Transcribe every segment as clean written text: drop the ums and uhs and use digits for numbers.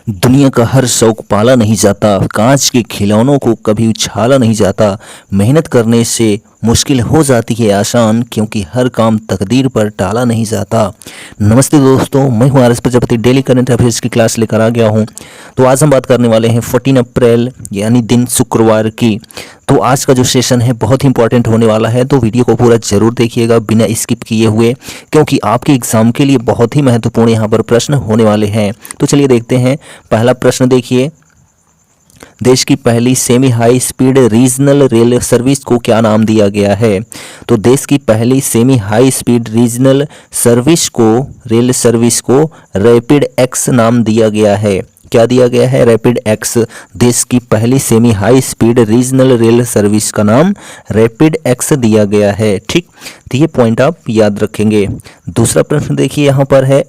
दुनिया का हर शौक पाला नहीं जाता, कांच के खिलौनों को कभी उछाला नहीं जाता। मेहनत करने से मुश्किल हो जाती है आसान, क्योंकि हर काम तकदीर पर टाला नहीं जाता। नमस्ते दोस्तों, मैं हूं R S Prajapati, daily current affairs की क्लास लेकर आ गया हूं। तो आज हम बात करने वाले हैं 14 अप्रैल यानी दिन शुक्रवार की। तो आज का जो सेशन है बहुत ही इंपॉर्टेंट होने वाला है, तो वीडियो को पूरा जरूर देखिएगा बिना स्किप किए हुए, क्योंकि आपके एग्जाम के लिए बहुत ही महत्वपूर्ण यहाँ पर प्रश्न होने वाले हैं। तो चलिए देखते हैं। पहला प्रश्न देखिए, देश की पहली semi high speed regional rail service को क्या नाम दिया गया है? तो देश की पहली semi high speed regional rail service को रैपिड एक्स नाम दिया गया है। क्या दिया गया है? Rapid x. देश की पहली semi high speed regional rail service का नाम रैपिड एक्स दिया गया है। ठीक, तो ये पॉइंट आप याद रखेंगे। दूसरा प्रश्न देखिए, यहाँ पर है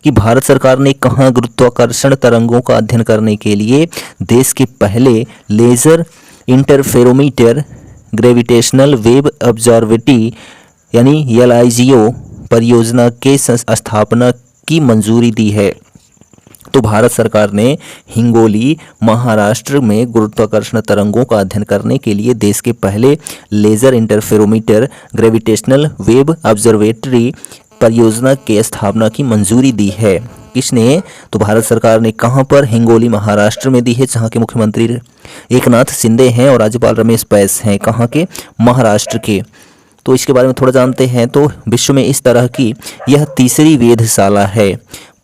कि भारत सरकार ने कहाँ गुरुत्वाकर्षण तरंगों का अध्ययन करने के लिए देश के पहले laser interferometer gravitational wave observatory यानी LIGO परियोजना के स्थापना की मंजूरी दी है? तो भारत सरकार ने हिंगोली, महाराष्ट्र में गुरुत्वाकर्षण तरंगों का अध्ययन करने के लिए देश के पहले laser interferometer gravitational wave observatory परियोजना के स्थापना की मंजूरी दी है। किसने? तो भारत सरकार ने। कहां पर? हिंगोली, महाराष्ट्र में दी है, जहां के मुख्यमंत्री एकनाथ शिंदे हैं और राज्यपाल रमेश बैस हैं। कहां के? महाराष्ट्र के। तो इसके बारे में थोड़ा जानते हैं। तो विश्व में इस तरह की यह तीसरी वेधशाला है।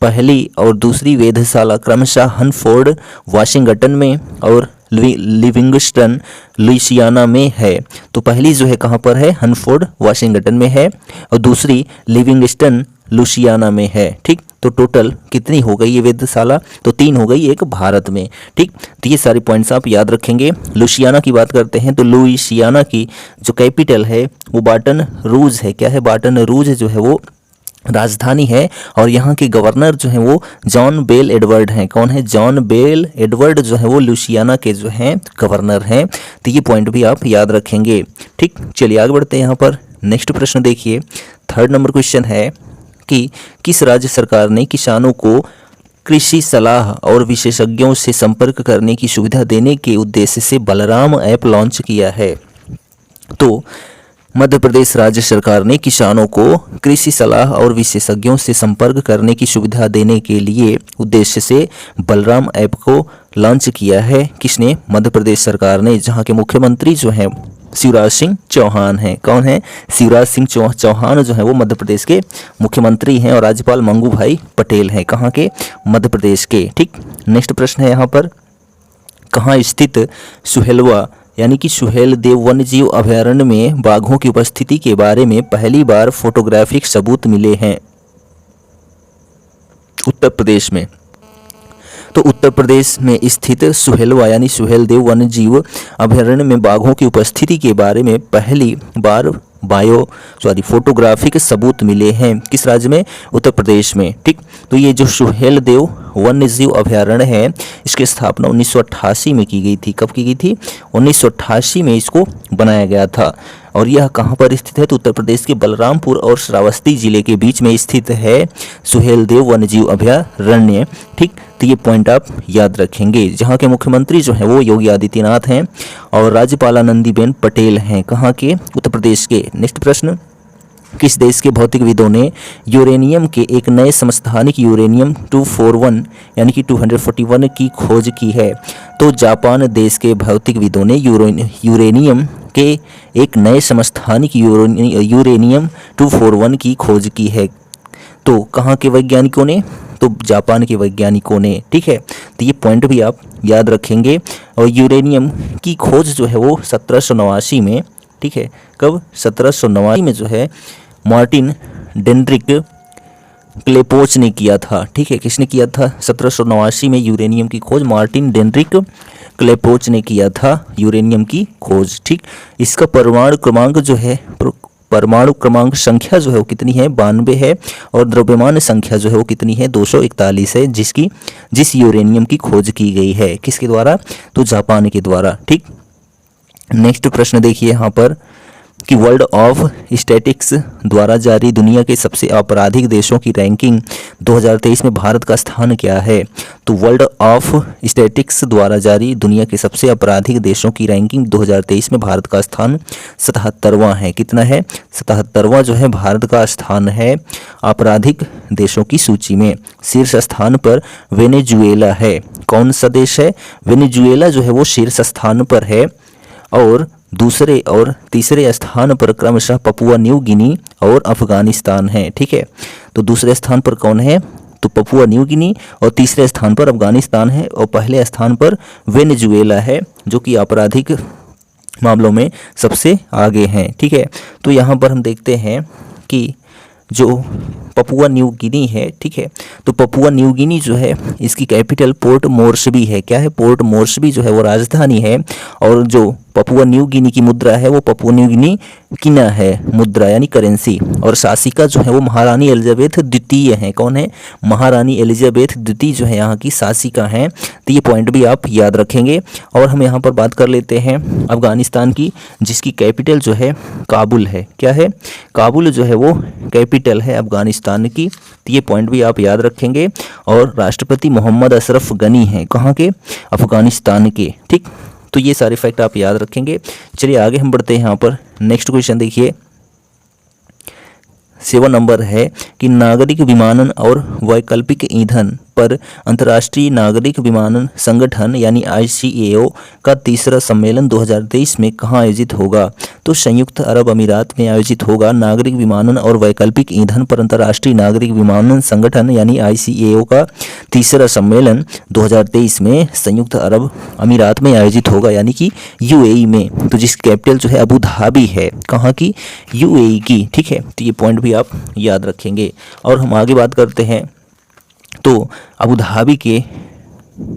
पहली और दूसरी वेधशाला क्रमशः हनफोर्ड वाशिंगटन में और लिविंगस्टन लुइसियाना में है। तो पहली जो है कहाँ पर है? हनफोर्ड वाशिंगटन में है और दूसरी लिविंगस्टन लुइसियाना में है। ठीक, तो टोटल कितनी हो गई ये वेधशाला? तो 3 हो गई, एक भारत में। ठीक, तो ये सारे पॉइंट्स आप याद रखेंगे। लुइसियाना की बात करते हैं तो लुइसियाना की जो कैपिटल है वो बाटन रूज है। क्या है? बाटन रूज जो है वो राजधानी है और यहाँ के गवर्नर जो हैं वो जॉन बेल एडवर्ड हैं। कौन है? जॉन बेल एडवर्ड जो है वो लुइसियाना के जो हैं गवर्नर हैं। तो ये पॉइंट भी आप याद रखेंगे। ठीक, चलिए आगे बढ़ते हैं। यहाँ पर नेक्स्ट प्रश्न देखिए, 3rd नंबर क्वेश्चन है कि किस राज्य सरकार ने किसानों को कृषि सलाह और विशेषज्ञों से संपर्क करने की सुविधा देने के उद्देश्य से बलराम ऐप लॉन्च किया है? तो मध्य प्रदेश राज्य सरकार ने किसानों को कृषि सलाह और विशेषज्ञों से संपर्क करने की सुविधा देने के लिए उद्देश्य से बलराम ऐप को लॉन्च किया है। किसने? मध्य प्रदेश सरकार ने, जहां के मुख्यमंत्री जो हैं शिवराज सिंह चौहान हैं। कौन है? शिवराज सिंह चौहान जो है वो मध्य प्रदेश के मुख्यमंत्री हैं और राज्यपाल मंगू भाई पटेल हैं। कहाँ के? मध्य प्रदेश के। ठीक, नेक्स्ट प्रश्न है यहाँ पर, कहाँ स्थित सुहेलवा यानी कि सुहेलदेव वन्यजीव अभयारण्य में बाघों की उपस्थिति के बारे में पहली बार फोटोग्राफिक सबूत मिले हैं? उत्तर प्रदेश में। तो उत्तर प्रदेश में स्थित सुहेलवा यानी सुहेलदेव वन्यजीव अभयारण्य में बाघों की उपस्थिति के बारे में पहली बार फोटोग्राफिक सबूत मिले हैं। किस राज्य में? उत्तर प्रदेश में। ठीक, तो ये जो सुहेलदेव वन्यजीव अभयारण्य है इसकी स्थापना 1988 में की गई थी। कब की गई थी? 1988 में इसको बनाया गया था। और यह कहाँ पर स्थित है? तो उत्तर प्रदेश के बलरामपुर और श्रावस्ती जिले के बीच में स्थित है सुहेलदेव वन्यजीव अभयारण्य। ठीक, तो ये पॉइंट आप याद रखेंगे। जहाँ के मुख्यमंत्री जो है वो योगी आदित्यनाथ हैं और राज्यपाल आनंदीबेन पटेल हैं। कहाँ के? उत्तर प्रदेश के। नेक्स्ट प्रश्न, किस देश के भौतिकविदों ने यूरेनियम के एक नए समस्थानिक यूरेनियम 241 यानी कि 241 की खोज की है? तो जापान देश के भौतिकविदों ने यूरेनियम के एक नए समस्थानिक यूरेनियम 241 की खोज की है। तो कहाँ के वैज्ञानिकों ने? तो जापान के वैज्ञानिकों ने। ठीक है, तो ये पॉइंट भी आप याद रखेंगे। और यूरेनियम की खोज जो है वो 1789 में, ठीक है, कब? 1789 में जो है मार्टिन डेनड्रिक क्लेपोच ने किया था। ठीक है, किसने किया था? 1789 में यूरेनियम की खोज मार्टिन डेनड्रिक क्लेपोच ने किया था, यूरेनियम की खोज। ठीक, इसका परमाणु क्रमांक जो है, परमाणु क्रमांक संख्या जो है वो कितनी है? 92 है और द्रव्यमान संख्या जो है वो कितनी है? 241 है, जिस यूरेनियम की खोज की गई है। किसके द्वारा? तो जापान के द्वारा। ठीक, नेक्स्ट प्रश्न देखिए यहाँ पर कि वर्ल्ड ऑफ स्टैटिस्टिक्स द्वारा जारी दुनिया के सबसे आपराधिक देशों की रैंकिंग 2023 में भारत का स्थान क्या है? तो वर्ल्ड ऑफ स्टैटिस्टिक्स द्वारा जारी दुनिया के सबसे आपराधिक देशों की रैंकिंग 2023 में भारत का स्थान 77वां है। कितना है? 77वां जो है भारत का स्थान है आपराधिक देशों की सूची में। शीर्ष स्थान पर वेनेजुएला है। कौन सा देश है? वेनेजुएला जो है वो शीर्ष स्थान पर है, और दूसरे और तीसरे स्थान पर क्रमशः पपुआ न्यू गिनी और अफगानिस्तान है। ठीक है, तो दूसरे स्थान पर कौन है? तो पपुआ न्यू गिनी, और तीसरे स्थान पर अफगानिस्तान है, और पहले स्थान पर वेनेजुएला है, जो कि आपराधिक मामलों में सबसे आगे हैं। ठीक है, तो यहाँ पर हम देखते हैं कि जो पपुआ न्यू गिनी है, ठीक है, तो पपुआ न्यू गिनी जो है इसकी कैपिटल पोर्ट मोर्सबी है। क्या है? पोर्ट मोर्सबी जो है वो राजधानी है, और जो पपुआ न्यू गिनी की मुद्रा है वो पपुआ न्यू गिनी किना है मुद्रा, यानी करेंसी, और शासिका जो है वो महारानी एलिजाबेथ द्वितीय है। कौन है? महारानी एलिजाबेथ द्वितीय जो है यहाँ की शासिका हैं। तो ये पॉइंट भी आप याद रखेंगे। और हम यहाँ पर बात कर लेते हैं अफगानिस्तान की, जिसकी कैपिटल जो है काबुल है। क्या है? काबुल जो है वो कैपिटल है अफगानिस्तान की। तो ये पॉइंट भी आप याद रखेंगे। और राष्ट्रपति मोहम्मद अशरफ गनी हैं। कहाँ के? अफगानिस्तान के। ठीक, तो ये सारे फैक्ट आप याद रखेंगे। चलिए आगे हम बढ़ते हैं। यहाँ पर नेक्स्ट क्वेश्चन देखिए, 7 नंबर है कि नागरिक विमानन और वैकल्पिक ईंधन पर अंतर्राष्ट्रीय नागरिक विमानन संगठन यानी ICAO का तीसरा सम्मेलन 2023 में कहाँ आयोजित होगा? तो संयुक्त अरब अमीरात में आयोजित होगा। नागरिक विमानन और वैकल्पिक ईंधन पर अंतर्राष्ट्रीय नागरिक विमानन संगठन यानी ICAO का तीसरा सम्मेलन 2023 में संयुक्त अरब अमीरात में आयोजित होगा, यानी कि UAE में। तो जिसकी कैपिटल जो है अबू धाबी है। कहाँ की? UAE की। ठीक है, तो ये पॉइंट भी आप याद रखेंगे। और हम आगे बात करते हैं, तो अबू धाबी के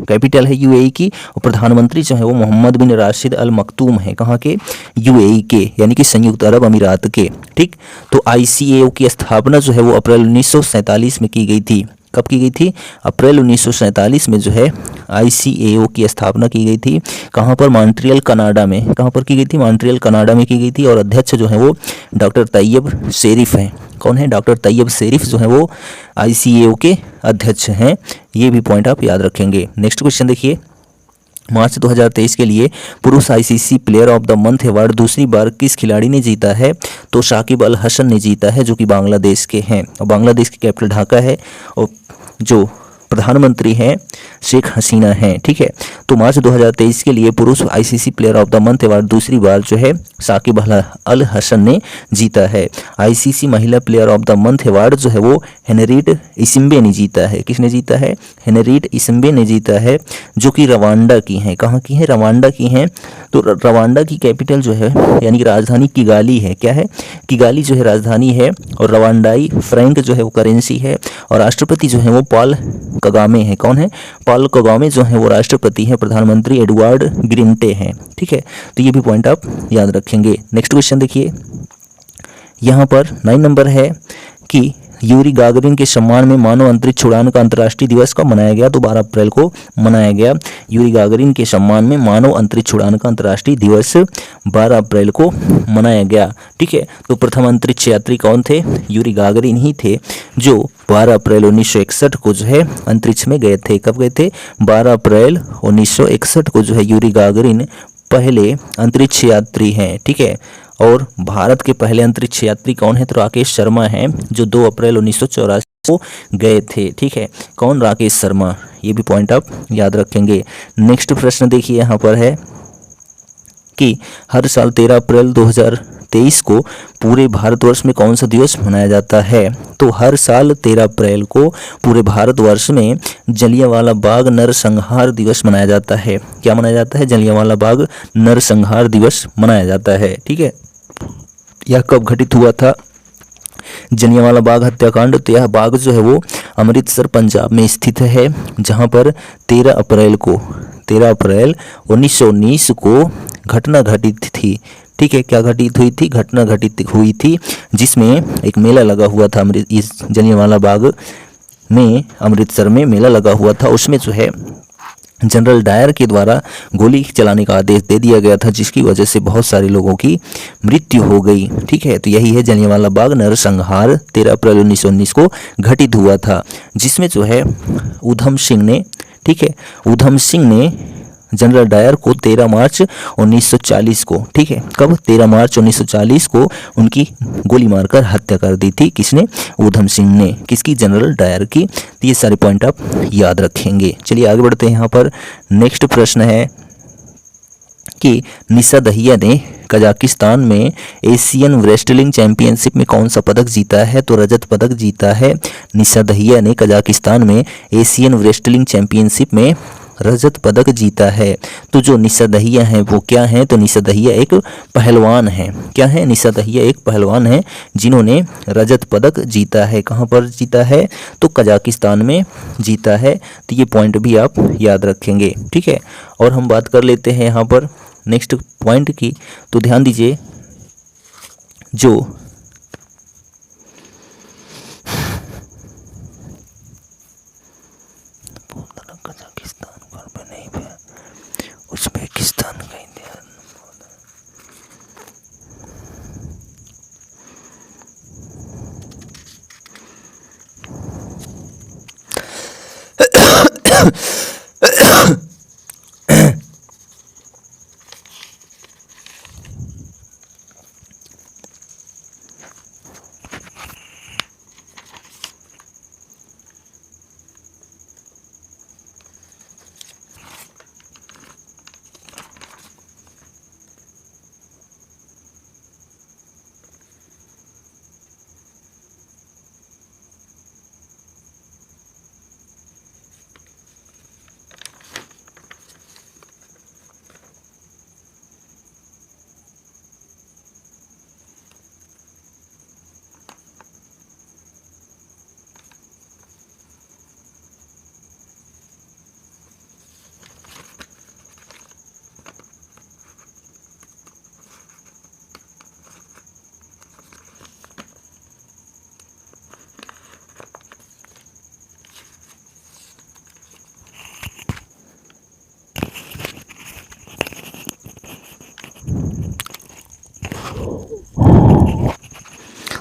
कैपिटल है UAE की, और प्रधानमंत्री जो है वो मोहम्मद बिन राशिद अल मखतूम है। कहाँ के? UAE के, यानी कि संयुक्त अरब अमीरात के। ठीक, तो ICAO की स्थापना जो है वो अप्रैल 1947 में की गई थी। कब की गई थी? अप्रैल 1947 में जो है ICAO की स्थापना की गई थी। कहाँ पर? मॉन्ट्रियल कनाडा में। कहाँ पर की गई थी? मॉन्ट्रियल कनाडा में की गई थी। और अध्यक्ष जो है वो डॉक्टर तैयब शेरिफ हैं। कौन है? डॉक्टर तैयब शेरिफ जो है वो ICAO के अध्यक्ष हैं। ये भी पॉइंट आप याद रखेंगे। नेक्स्ट क्वेश्चन देखिए, मार्च 2023 के लिए पुरुष ICC player of the month award दूसरी बार किस खिलाड़ी ने जीता है? तो शाकिब अल हसन ने जीता है, जो कि बांग्लादेश के हैं। और बांग्लादेश की कैपिटल ढाका है, और जो प्रधानमंत्री हैं शेख हसीना हैं। ठीक है, तो मार्च 2023 के लिए पुरुष ICC player of the month award दूसरी बार जो है साकिब अल हसन ने जीता है। ICC महिला player of the month award जो है वो हेनरीट इसिम्बे ने जीता है। किसने जीता है? हेनरीट इसिम्बे ने जीता है, जो कि रवांडा की हैं। कहाँ की हैं? रवांडा की हैं। तो रवांडा की कैपिटल जो है यानी कि राजधानी किगाली है। क्या है? किगाली जो है राजधानी है, और रवांडाई फ्रैंक जो है वो करेंसी है, और राष्ट्रपति जो है वो पॉल कगामे है। कौन है? पॉल कगामे जो है वो राष्ट्रपति है। प्रधानमंत्री एडवर्ड ग्रिंटे हैं। ठीक है, तो ये भी पॉइंट आप याद रखेंगे। नेक्स्ट क्वेश्चन देखिए, यहाँ पर 9 नंबर है कि यूरी गागरिन के सम्मान में मानव अंतरिक्ष उड़ान का अंतर्राष्ट्रीय दिवस कब मनाया गया? तो 12 अप्रैल को मनाया गया। यूरी गागरिन के सम्मान में मानव अंतरिक्ष उड़ान का अंतर्राष्ट्रीय दिवस 12 अप्रैल को मनाया गया। ठीक है, तो प्रथम अंतरिक्ष यात्री कौन थे? यूरी गागरिन ही थे, जो 12 अप्रैल 1961 को जो है अंतरिक्ष में गए थे। कब गए थे? 12 अप्रैल 1961 को जो है यूरी गागरिन पहले अंतरिक्ष यात्री हैं। ठीक है, और भारत के पहले अंतरिक्ष यात्री कौन है? तो राकेश शर्मा हैं, जो 2 अप्रैल 1984 को गए थे। ठीक है, कौन? राकेश शर्मा। ये भी पॉइंट आप याद रखेंगे। नेक्स्ट प्रश्न देखिए, यहाँ पर है कि हर साल 13 अप्रैल 2023 को पूरे भारतवर्ष में कौन सा दिवस मनाया जाता है? तो हर साल 13 अप्रैल को पूरे भारतवर्ष में जलियांवाला बाग नरसंहार दिवस मनाया जाता है। क्या मनाया जाता है? जलियांवाला बाग नरसंहार दिवस मनाया जाता है। ठीक है, यह कब घटित हुआ था? जलियांवाला बाग हत्याकांड। तो यह बाग जो है वो अमृतसर पंजाब में स्थित है, जहां पर 13 अप्रैल 1919 को घटना घटित थी। ठीक है, क्या घटित हुई थी? घटना घटित हुई थी, जिसमें एक मेला लगा हुआ था। इस जलियांवाला बाग में अमृतसर में मेला लगा हुआ था। उसमें जो है जनरल डायर के द्वारा गोली चलाने का आदेश दे दिया गया था, जिसकी वजह से बहुत सारे लोगों की मृत्यु हो गई। ठीक है, तो यही है जलियांवाला बाग नरसंहार 13 अप्रैल 1919 को घटित हुआ था, जिसमें जो है ऊधम सिंह ने ठीक है। ऊधम सिंह ने जनरल डायर को 13 मार्च 1940 को, ठीक है, कब 13 मार्च 1940 को उनकी गोली मारकर हत्या कर दी थी। किसने? ऊधम सिंह ने। किसकी? जनरल डायर की। तो ये सारे पॉइंट आप याद रखेंगे। चलिए आगे बढ़ते हैं। यहाँ पर नेक्स्ट प्रश्न है कि निशा दहिया ने कजाकिस्तान में एशियन रेसलिंग चैंपियनशिप में कौन सा पदक जीता है? तो रजत पदक जीता है। निशा दहिया ने कजाकिस्तान में एशियन रेसलिंग चैंपियनशिप में रजत पदक जीता है। तो जो निशा दहिया हैं वो क्या हैं? तो निशा दहिया एक पहलवान है। क्या है? निशा दहिया एक पहलवान है जिन्होंने रजत पदक जीता है। कहाँ पर जीता है? तो कजाकिस्तान में जीता है। तो ये पॉइंट भी आप याद रखेंगे, ठीक है। और हम बात कर लेते हैं यहाँ पर नेक्स्ट पॉइंट की। तो ध्यान दीजिए, जो कजाकिस्तान पर नहीं है, उज्बेकिस्तान का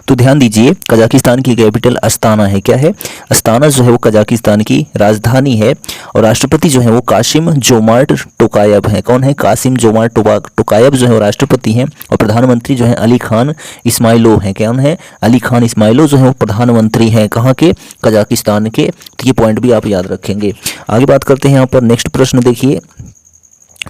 तो ध्यान दीजिए, कजाकिस्तान की कैपिटल अस्ताना है। क्या है? अस्ताना जो है वो कजाकिस्तान की राजधानी है। और राष्ट्रपति जो है वो कासिम जोमार्ट टोकायब है। कौन है? कासिम जोमार्ट टोकायब जो है वो राष्ट्रपति हैं। और प्रधानमंत्री जो है अली खान इस्माइलोव हैं। कौन है? अली खान इस्माइलोव जो है वो प्रधानमंत्री हैं। कहाँ के? कजाकिस्तान के। तो ये पॉइंट भी आप याद रखेंगे। आगे बात करते हैं यहाँ पर नेक्स्ट प्रश्न देखिए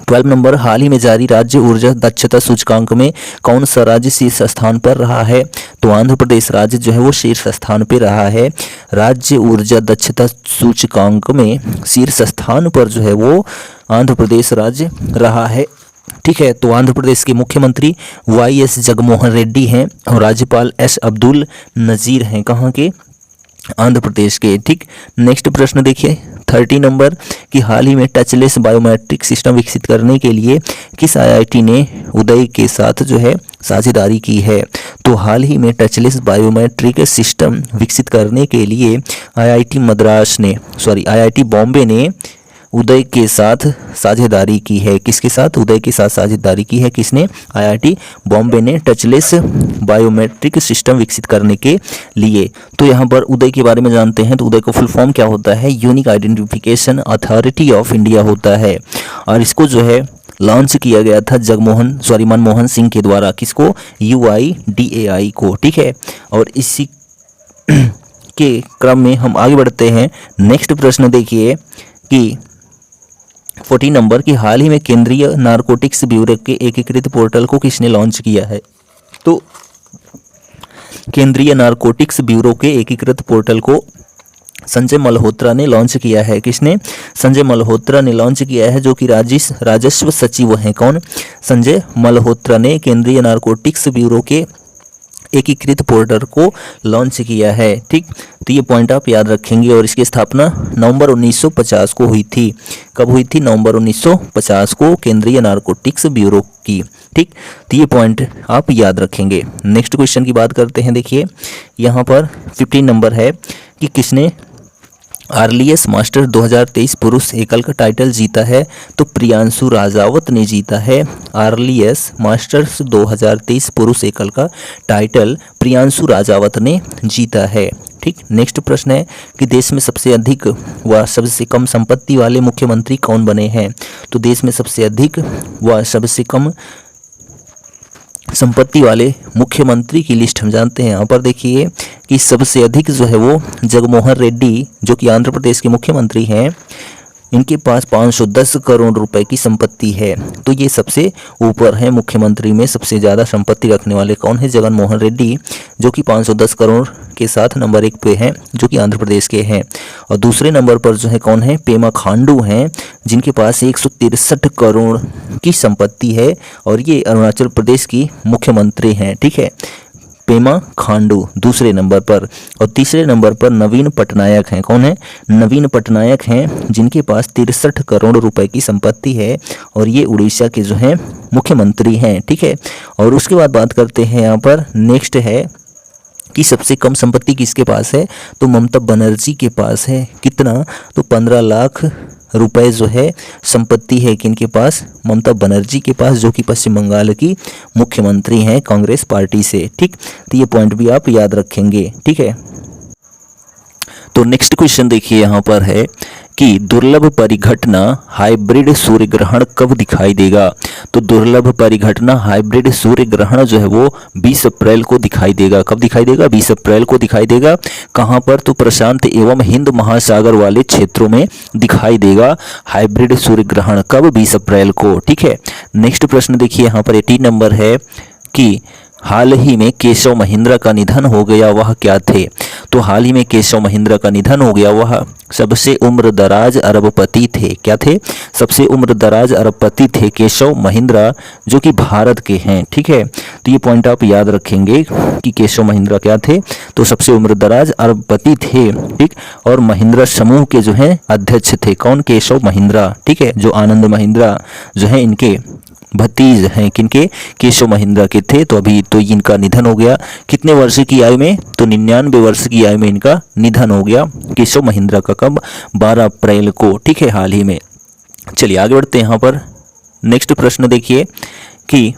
12 नंबर, हाल ही में जारी राज्य ऊर्जा दक्षता सूचकांक में कौन सा राज्य शीर्ष स्थान पर रहा है? तो आंध्र प्रदेश राज्य जो है वो शीर्ष स्थान पर रहा है। राज्य ऊर्जा दक्षता सूचकांक में शीर्ष स्थान पर जो है वो आंध्र प्रदेश राज्य रहा है, ठीक है। तो आंध्र प्रदेश के मुख्यमंत्री YS जगनमोहन रेड्डी हैं और राज्यपाल S अब्दुल नज़ीर हैं। कहाँ के? आंध्र प्रदेश के, ठीक। नेक्स्ट प्रश्न देखिए 30 नंबर कि हाल ही में टचलेस बायोमेट्रिक सिस्टम विकसित करने के लिए किस IIT ने उदय के साथ जो है साझेदारी की है? तो हाल ही में टचलेस बायोमेट्रिक सिस्टम विकसित करने के लिए IIT बॉम्बे ने उदय के साथ साझेदारी की है। किसके साथ? उदय के साथ साझेदारी की है। किसने? IIT बॉम्बे ने टचलेस बायोमेट्रिक सिस्टम विकसित करने के लिए। तो यहाँ पर उदय के बारे में जानते हैं। तो उदय का फुल फॉर्म क्या होता है? Unique identification authority of India होता है। और इसको जो है लॉन्च किया गया था मनमोहन सिंह के द्वारा। किसको? UIDAI को, ठीक है। और इसी के क्रम में हम आगे बढ़ते हैं। नेक्स्ट प्रश्न देखिए कि 14 नंबर की हाल ही में केंद्रीय नारकोटिक्स ब्यूरो के एकीकृत पोर्टल को किसने लॉन्च किया है? तो केंद्रीय नारकोटिक्स ब्यूरो के एकीकृत पोर्टल को संजय मल्होत्रा ने लॉन्च किया है। किसने? संजय मल्होत्रा ने लॉन्च किया है, जो कि राजस्व सचिव हैं। कौन? संजय मल्होत्रा ने केंद्रीय नारकोटिक्स ब्यूरो के एकीकृत पोर्टल को लॉन्च किया है, ठीक। तो ये पॉइंट आप याद रखेंगे। और इसकी स्थापना नवंबर 1950 को हुई थी। कब हुई थी? नवंबर 1950 को केंद्रीय नारकोटिक्स ब्यूरो की, ठीक। तो ये पॉइंट आप याद रखेंगे। नेक्स्ट क्वेश्चन की बात करते हैं। देखिए यहाँ पर 15 नंबर है कि किसने आरलीएस मास्टर 2023 पुरुष एकल का टाइटल जीता है? तो प्रियांशु राजावत ने जीता है। आरलीएस मास्टर्स 2023 पुरुष एकल का टाइटल प्रियांशु राजावत ने जीता है। ठीक। नेक्स्ट प्रश्न है कि देश में सबसे अधिक व सबसे कम संपत्ति वाले मुख्यमंत्री कौन बने हैं? तो देश में सबसे अधिक व सबसे कम संपत्ति वाले मुख्यमंत्री की लिस्ट हम जानते हैं। यहाँ पर देखिए कि सबसे अधिक जो है वो जगनमोहन रेड्डी जो कि आंध्र प्रदेश के मुख्यमंत्री हैं, इनके पास 510 करोड़ रुपए की संपत्ति है। तो ये सबसे ऊपर है मुख्यमंत्री में सबसे ज़्यादा संपत्ति रखने वाले कौन है? जगनमोहन रेड्डी जो कि 510 करोड़ के साथ नंबर 1 पे हैं, जो कि आंध्र प्रदेश के हैं। और दूसरे नंबर पर जो है कौन है? पेमा खांडू हैं, जिनके पास 163 करोड़ की संपत्ति है और ये अरुणाचल प्रदेश की मुख्यमंत्री हैं। ठीक है, पेमा खांडू दूसरे नंबर पर। और तीसरे नंबर पर नवीन पटनायक हैं। कौन है? नवीन पटनायक हैं, जिनके पास 63 करोड़ रुपए की संपत्ति है और ये उड़ीसा के जो हैं मुख्यमंत्री हैं। ठीक है, और उसके बाद बात करते हैं यहाँ पर नेक्स्ट है कि सबसे कम संपत्ति किसके पास है? तो ममता बनर्जी के पास है। कितना? तो 15 लाख रुपए जो है संपत्ति है किनके पास? ममता बनर्जी के पास, जो कि पश्चिम बंगाल की मुख्यमंत्री हैं कांग्रेस पार्टी से। ठीक, तो ये पॉइंट भी आप याद रखेंगे। ठीक है, तो नेक्स्ट क्वेश्चन देखिए यहाँ पर है कि दुर्लभ परिघटना हाइब्रिड सूर्य ग्रहण कब दिखाई देगा? तो दुर्लभ परिघटना हाइब्रिड सूर्य ग्रहण जो है वो 20 अप्रैल को दिखाई देगा। कब दिखाई देगा? 20 अप्रैल को दिखाई देगा। कहाँ पर? तो प्रशांत एवं हिंद महासागर वाले क्षेत्रों में दिखाई देगा हाइब्रिड सूर्य ग्रहण। कब? 20 अप्रैल को। ठीक है, नेक्स्ट प्रश्न देखिए यहाँ पर 18 नंबर है कि हाल ही में केशव महिंद्रा का निधन हो गया, वह क्या थे? तो हाल ही में केशव महिंद्रा का निधन हो गया, वह सबसे उम्रदराज अरबपति थे। क्या थे? सबसे उम्रदराज अरबपति थे केशव महिंद्रा, जो कि भारत के हैं। ठीक है, तो ये पॉइंट आप याद रखेंगे कि केशव महिंद्रा क्या थे? तो सबसे उम्रदराज अरबपति थे। ठीक, और महिंद्रा समूह के जो है अध्यक्ष थे। कौन? केशव महिंद्रा। ठीक है, जो आनंद महिंद्रा जो है इनके भतीज हैं। किनके? केशव महिंद्रा के थे। तो अभी तो इनका निधन हो गया। कितने वर्ष की आयु में? तो 99 वर्ष की आयु में इनका निधन हो गया केशव महिंद्रा का। कब? 12 अप्रैल को। ठीक है, हाल ही में। चलिए आगे बढ़ते हैं। यहाँ पर नेक्स्ट प्रश्न देखिए कि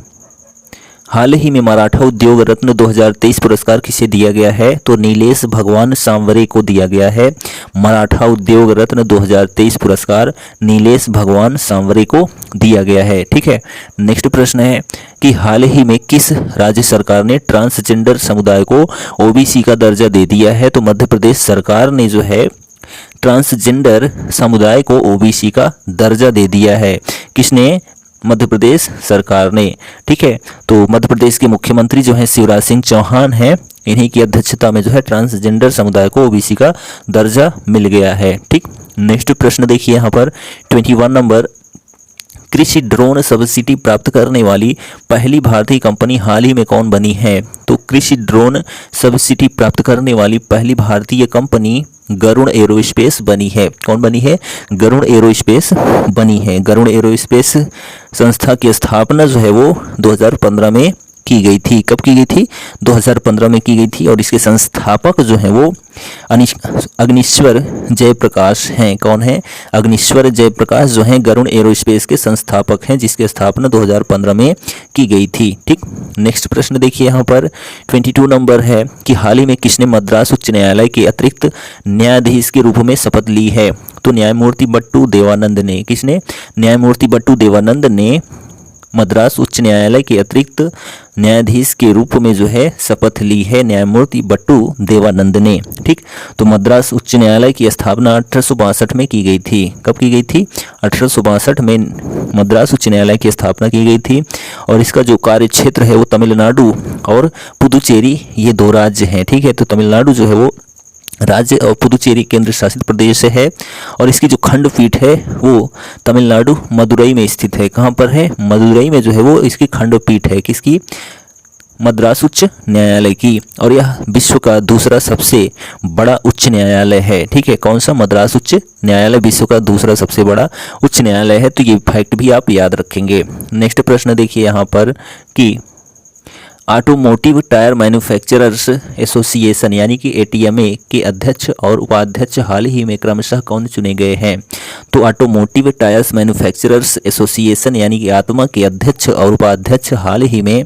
हाल ही में मराठा उद्योग रत्न 2023 पुरस्कार किसे दिया गया है? तो नीलेश भगवान सांवरे को दिया गया है। मराठा उद्योग रत्न 2023 पुरस्कार नीलेश भगवान सांवरे को दिया गया है। ठीक है, नेक्स्ट प्रश्न है कि हाल ही में किस राज्य सरकार ने ट्रांसजेंडर समुदाय को ओबीसी का दर्जा दे दिया है? तो मध्य प्रदेश सरकार ने जो है ट्रांसजेंडर समुदाय को ओबीसी का दर्जा दे दिया है। किसने? मध्य प्रदेश सरकार ने। ठीक है, तो मध्य प्रदेश के मुख्यमंत्री जो हैं शिवराज सिंह चौहान हैं, इन्हीं की अध्यक्षता में जो है ट्रांसजेंडर समुदाय को ओबीसी का दर्जा मिल गया है। ठीक, नेक्स्ट प्रश्न देखिए यहाँ पर 21 नंबर, कृषि ड्रोन सब्सिडी प्राप्त करने वाली पहली भारतीय कंपनी हाल ही में कौन बनी है? तो कृषि ड्रोन सब्सिडी प्राप्त करने वाली पहली भारतीय कंपनी गरुड़ एरोस्पेस बनी है। कौन बनी है? गरुड़ एरोस्पेस बनी है। गरुड़ एरोस्पेस संस्था की स्थापना जो है वो 2015 में की गई थी। कब की गई थी? 2015 में की गई थी। और इसके संस्थापक जो हैं वो अग्निश्वर जयप्रकाश हैं। कौन है? अग्निश्वर जयप्रकाश जो हैं गरुड़ एरोस्पेस के संस्थापक हैं, जिसकी स्थापना 2015 में की गई थी। ठीक, नेक्स्ट प्रश्न देखिए यहाँ पर 22 नंबर है कि हाल ही में किसने मद्रास उच्च न्यायालय के अतिरिक्त न्यायाधीश के रूप में शपथ ली है? तो न्यायमूर्ति बट्टू देवानंद ने। किसने? न्यायमूर्ति बट्टू देवानंद ने मद्रास उच्च न्यायालय के अतिरिक्त न्यायाधीश के रूप में जो है शपथ ली है न्यायमूर्ति बट्टू देवानंद ने। ठीक, तो मद्रास उच्च न्यायालय की स्थापना 1862 में की गई थी। कब की गई थी? 1862 में मद्रास उच्च न्यायालय की स्थापना की गई थी। और इसका जो कार्य क्षेत्र है वो तमिलनाडु और पुदुचेरी, ये 2 राज्य हैं। ठीक है, तो तमिलनाडु जो है वो राज्य और पुदुचेरी केंद्र शासित प्रदेश है। और इसकी जो खंडपीठ है वो तमिलनाडु मदुरई में स्थित है। कहाँ पर है? मदुरई में जो है वो इसकी खंडपीठ है। किसकी? मद्रास उच्च न्यायालय की। और यह विश्व का दूसरा सबसे बड़ा उच्च न्यायालय है। ठीक है, कौन सा? मद्रास उच्च न्यायालय विश्व का दूसरा सबसे बड़ा उच्च न्यायालय है। तो ये फैक्ट भी आप याद रखेंगे। नेक्स्ट प्रश्न देखिए यहाँ पर कि ऑटोमोटिव टायर मैन्युफैक्चरर्स एसोसिएशन यानी कि एटीएमए के अध्यक्ष और उपाध्यक्ष हाल ही में क्रमशः कौन चुने गए हैं? तो ऑटोमोटिव टायर्स मैन्युफैक्चरर्स एसोसिएशन यानी कि आत्मा के अध्यक्ष और उपाध्यक्ष हाल ही में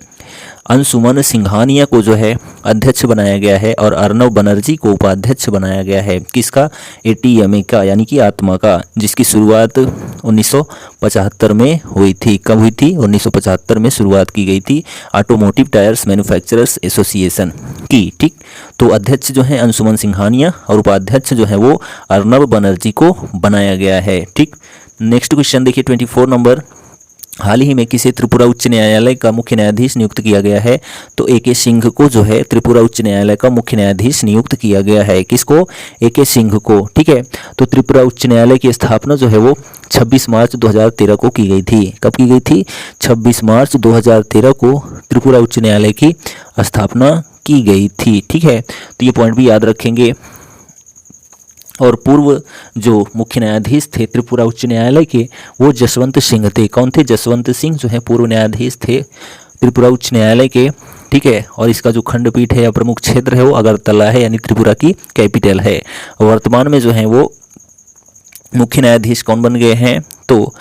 अंशुमन सिंघानिया को जो है अध्यक्ष बनाया गया है और अर्नब बनर्जी को उपाध्यक्ष बनाया गया है। किसका? एटीएमए का, यानी कि आत्मा का, जिसकी शुरुआत 1975 में हुई थी। कब हुई थी? 1975 में शुरुआत की गई थी ऑटोमोटिव टायर्स मैन्युफैक्चरर्स एसोसिएशन की। ठीक, तो अध्यक्ष जो है अंशुमन सिंघानिया और उपाध्यक्ष जो है वो अर्नब बनर्जी को बनाया गया है। ठीक, नेक्स्ट क्वेश्चन देखिए 24 नंबर। हाल ही में किसे त्रिपुरा उच्च न्यायालय का मुख्य न्यायाधीश नियुक्त किया गया है? तो ए.के. सिंह को जो है त्रिपुरा उच्च न्यायालय का मुख्य न्यायाधीश नियुक्त किया गया है। किसको? ए.के. सिंह को। ठीक है, तो त्रिपुरा उच्च न्यायालय की स्थापना जो है वो 26 मार्च 2013 को की गई थी। कब की गई थी? 26 मार्च 2013 को त्रिपुरा उच्च न्यायालय की स्थापना की गई थी। ठीक है, तो ये पॉइंट भी याद रखेंगे। और पूर्व जो मुख्य न्यायाधीश थे त्रिपुरा उच्च न्यायालय के, वो जसवंत सिंह थे। कौन थे? जसवंत सिंह जो है पूर्व न्यायाधीश थे त्रिपुरा उच्च न्यायालय के। ठीक है, और इसका जो खंडपीठ है या प्रमुख क्षेत्र है वो अगरतला है, यानी त्रिपुरा की कैपिटल है। वर्तमान में जो है वो मुख्य न्यायाधीश कौन बन गए हैं? तो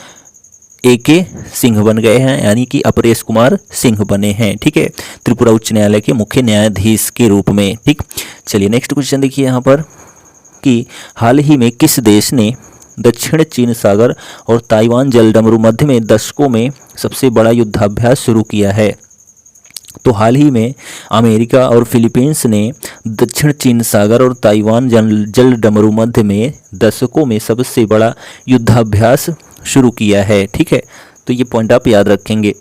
ए.के. सिंह बन गए हैं, यानी कि अपरेश कुमार सिंह बने हैं। ठीक है, त्रिपुरा उच्च न्यायालय के मुख्य न्यायाधीश के रूप में। ठीक, चलिए नेक्स्ट क्वेश्चन देखिए यहाँ पर कि हाल ही में किस देश ने दक्षिण चीन सागर और ताइवान जलडमरू मध्य में दशकों में सबसे बड़ा युद्धाभ्यास शुरू किया है? तो हाल ही में अमेरिका और फिलीपींस ने दक्षिण चीन सागर और ताइवान जलडमरू मध्य में दशकों में सबसे बड़ा युद्धाभ्यास शुरू किया है। ठीक है, तो ये पॉइंट आप याद रखेंगे।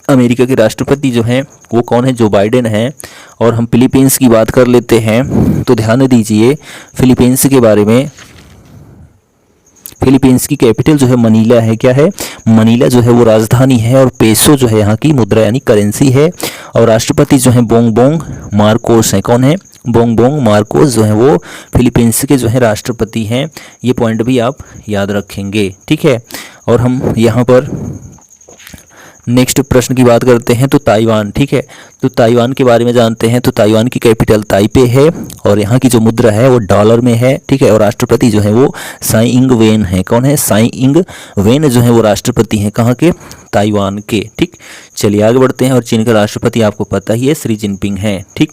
अमेरिका के राष्ट्रपति जो हैं वो कौन है? जो बाइडेन हैं। और हम फिलीपींस की बात कर लेते हैं, तो ध्यान दीजिए फिलीपींस के बारे में। फिलीपींस की कैपिटल जो है मनीला है। क्या है? मनीला जो है वो राजधानी है, और पेसो जो है यहाँ की मुद्रा यानी करेंसी है। और राष्ट्रपति जो है बोंगबोंग मार्कोस हैं। कौन है? बोंगबोंग मार्कोस जो है वो फिलीपींस के जो है राष्ट्रपति हैं। ये पॉइंट भी आप याद रखेंगे। ठीक है, और हम यहाँ पर नेक्स्ट प्रश्न की बात करते हैं, तो ताइवान। ठीक है, तो ताइवान के बारे में जानते हैं। तो ताइवान की कैपिटल ताइपे है, और यहाँ की जो मुद्रा है वो डॉलर में है। ठीक है, और राष्ट्रपति जो है वो साई इंग वेन है। कौन है? साई इंग वेन जो है वो राष्ट्रपति हैं। कहाँ के? ताइवान के। ठीक, चलिए आगे बढ़ते हैं। और चीन का राष्ट्रपति आपको पता ही है, शी जिनपिंग है। ठीक,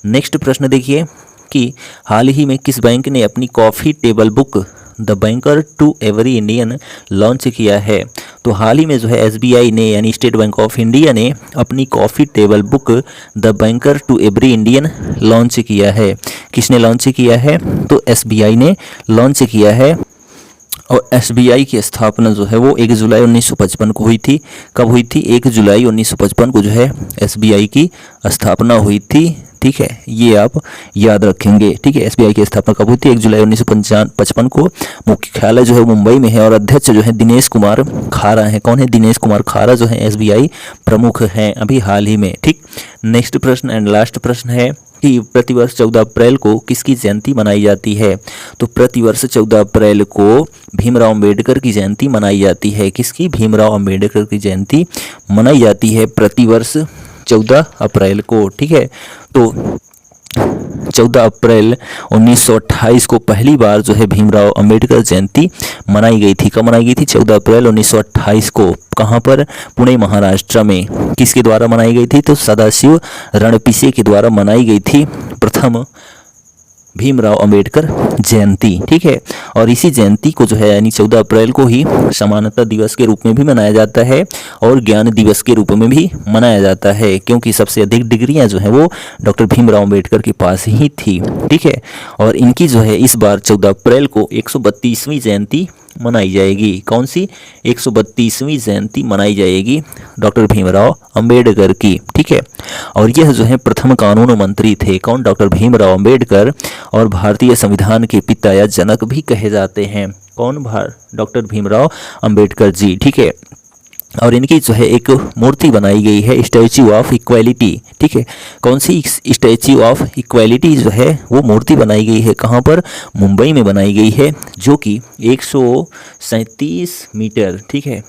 नेक्स्ट प्रश्न देखिए कि हाल ही में किस बैंक ने अपनी coffee table book the banker to every Indian launch किया है? तो हाल ही में जो है एसबीआई ने, यानी स्टेट बैंक ऑफ इंडिया ने अपनी coffee table book the banker to every Indian launch किया है। किसने लॉन्च किया है? तो एसबीआई ने लॉन्च किया है। और एसबीआई की स्थापना जो है वो 1 जुलाई 1955 को हुई थी। कब हुई थी? 1 जुलाई 1955 को जो है एसबीआई की स्थापना हुई थी। ठीक है, ये आप याद रखेंगे। ठीक है, एसबीआई की स्थापना कब हुई थी? 1 जुलाई 1955 को। मुख्यालय जो है मुंबई में है, और अध्यक्ष जो है दिनेश कुमार खारा है। कौन है? दिनेश कुमार खारा जो है एसबीआई प्रमुख हैं अभी हाल ही में। ठीक, नेक्स्ट प्रश्न एंड लास्ट प्रश्न है कि प्रतिवर्ष 14 अप्रैल को किसकी जयंती मनाई जाती है? तो प्रतिवर्ष 14 अप्रैल को भीमराव अंबेडकर की जयंती मनाई जाती है। किसकी? भीमराव अंबेडकर की जयंती मनाई जाती है प्रतिवर्ष 14 अप्रैल को। ठीक है, तो 14 अप्रैल 1928 को पहली बार जो है भीमराव अंबेडकर जयंती मनाई गई थी। कब मनाई गई थी? 14 अप्रैल 1928 को। कहाँ पर? पुणे महाराष्ट्र में। किसके द्वारा मनाई गई थी? तो सदाशिव रणपिसे के द्वारा मनाई गई थी प्रथम भीमराव अंबेडकर जयंती। ठीक है, और इसी जयंती को जो है यानी 14 अप्रैल को ही समानता दिवस के रूप में भी मनाया जाता है और ज्ञान दिवस के रूप में भी मनाया जाता है, क्योंकि सबसे अधिक डिग्रियां जो है वो डॉक्टर भीमराव अंबेडकर के पास ही थी। ठीक है, और इनकी जो है इस बार 14 अप्रैल को 132वीं जयंती मनाई जाएगी। कौन सी? 132वीं जयंती मनाई जाएगी डॉक्टर भीमराव अंबेडकर की। ठीक है, और यह जो है प्रथम कानून मंत्री थे। कौन? डॉक्टर भीमराव अंबेडकर, और भारतीय संविधान के पिता या जनक भी कहे जाते हैं। कौन? डॉक्टर भीमराव अंबेडकर जी। ठीक है, और इनकी जो है एक मूर्ति बनाई गई है, स्टैच्यू ऑफ इक्वालिटी। ठीक है, कौन सी? स्टैच्यू ऑफ इक्वालिटी जो है वो मूर्ति बनाई गई है। कहाँ पर? मुंबई में बनाई गई है, जो कि 137 मीटर, ठीक है,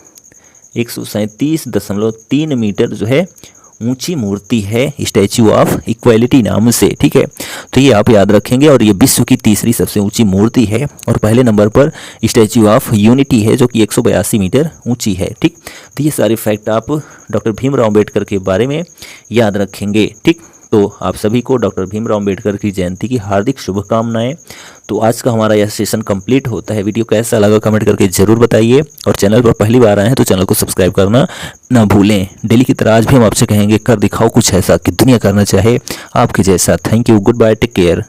137.3 मीटर जो है ऊंची मूर्ति है स्टैचू ऑफ इक्वालिटी नाम से, ठीक है। तो ये आप याद रखेंगे और ये विश्व की तीसरी सबसे ऊंची मूर्ति है और पहले नंबर पर स्टैचू ऑफ यूनिटी है जो कि 182 मीटर ऊंची है, ठीक। तो ये सारे फैक्ट आप डॉक्टर भीमराव अंबेडकर के बारे में याद रखेंगे, ठीक। तो आप सभी को डॉक्टर भीमराव अंबेडकर की जयंती की हार्दिक शुभकामनाएं। तो आज का हमारा यह सेशन कंप्लीट होता है। वीडियो कैसा लगा कमेंट करके ज़रूर बताइए और चैनल पर पहली बार आए हैं तो चैनल को सब्सक्राइब करना ना भूलें। डेली की तरह आज भी हम आपसे कहेंगे कर दिखाओ कुछ ऐसा कि दुनिया करना चाहे आपके जैसा। Thank you, goodbye, take care.